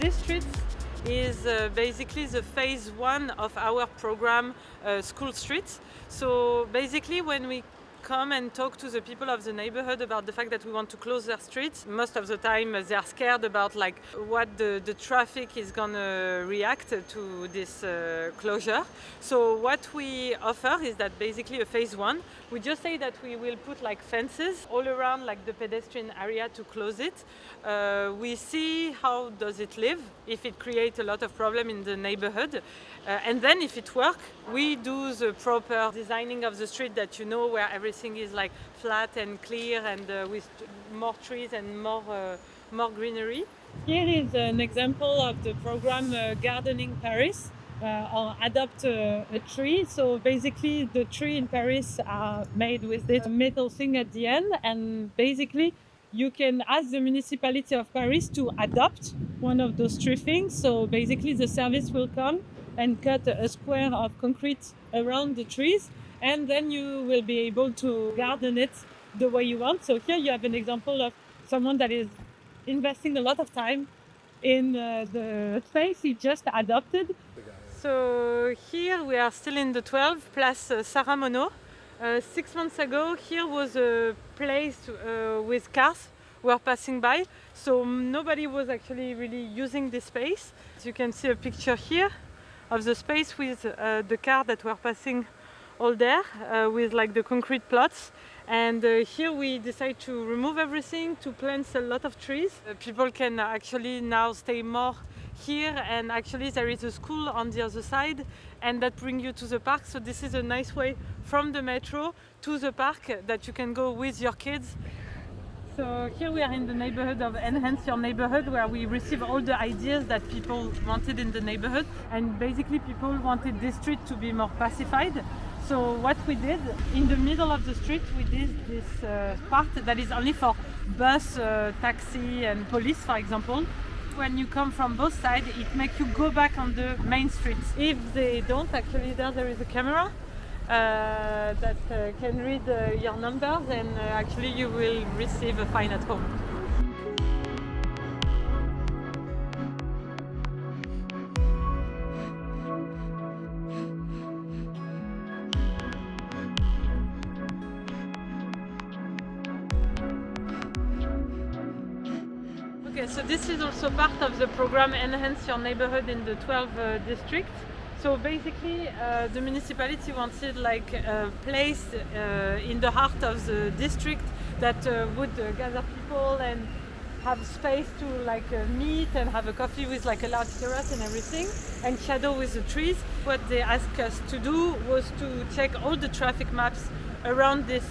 this street is basically the phase one of our program, School Streets. So basically when we come and talk to the people of the neighborhood about the fact that we want to close their streets, most of the time they are scared about like what the traffic is gonna react to this closure. So what we offer is that basically a phase one, we just say that we will put like fences all around like the pedestrian area to close it. We see how does it live, if it creates a lot of problem in the neighborhood, and then if it works, we do the proper designing of the street that you know, where everything is like flat and clear and with more trees and more greenery. Here is an example of the program Gardening Paris, or Adopt a Tree. So basically the tree in Paris are made with this metal thing at the end, and basically you can ask the municipality of Paris to adopt one of those tree things. So basically the service will come and cut a square of concrete around the trees, and then you will be able to garden it the way you want. So here you have an example of someone that is investing a lot of time in the space he just adopted. So here we are still in the 12th, Place Sarah Monod. 6 months ago, here was a place with cars were passing by, so nobody was actually really using this space. As you can see a picture here of the space with the car that were passing all there with like the concrete plots. And here we decide to remove everything, to plant a lot of trees. People can actually now stay more here, and actually there is a school on the other side, and that brings you to the park. So this is a nice way from the metro to the park that you can go with your kids. So here we are in the neighborhood of Enhance Your Neighborhood, where we receive all the ideas that people wanted in the neighborhood, and basically people wanted this street to be more pacified. So what we did, in the middle of the street, we did this part that is only for bus, taxi and police, for example. When you come from both sides, it makes you go back on the main street. If they don't, actually there is a camera that can read your numbers, and actually you will receive a fine at home. Okay, so this is also part of the program Enhance Your Neighborhood in the 12th district. So basically the municipality wanted like a place in the heart of the district that would gather people and have space to like meet and have a coffee with like a large terrace and everything, and shadow with the trees. What they asked us to do was to check all the traffic maps around this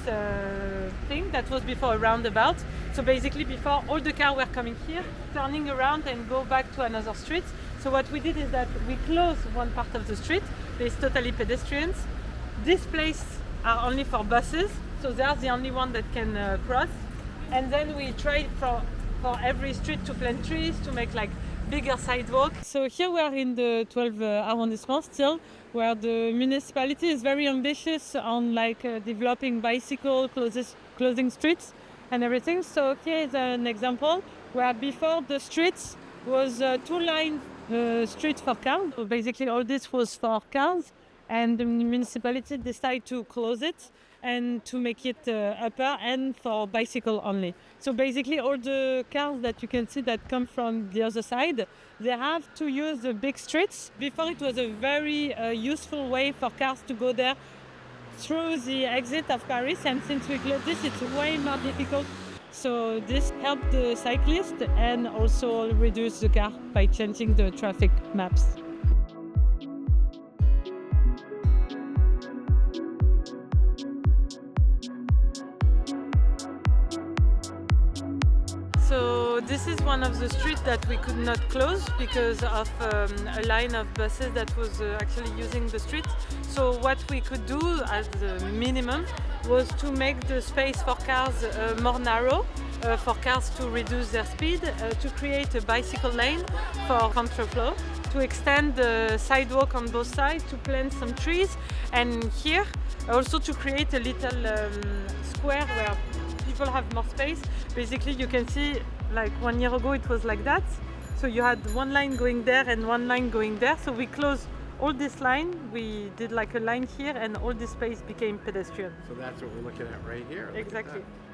thing that was before a roundabout. So basically before, all the cars were coming here, turning around and go back to another street. So what we did is that we closed one part of the street. There's totally pedestrians. This place are only for buses, so they are the only one that can cross. And then we tried for every street to plant trees, to make like bigger sidewalk. So here we are in the 12th Arrondissement still, where the municipality is very ambitious on like developing bicycle, closing streets and everything. So here is an example where before the streets was a two-line street for cars. So basically all this was for cars, and the municipality decided to close it and to make it upper and for bicycle only. So basically all the cars that you can see that come from the other side, they have to use the big streets. Before it was a very useful way for cars to go there through the exit of Paris, and since we closed this, it's way more difficult. So this helped the cyclist and also reduce the car by changing the traffic maps. So this is one of the streets that we could not close because of a line of buses that was actually using the street. So what we could do as the minimum was to make the space for cars more narrow, for cars to reduce their speed, to create a bicycle lane for contraflow, to extend the sidewalk on both sides, to plant some trees, and here also to create a little square where people have more space. Basically you can see like 1 year ago it was like that. So you had one line going there and one line going there. So we closed all this line. We did like a line here, and all this space became pedestrian. So that's what we're looking at right here. Look at Exactly. that.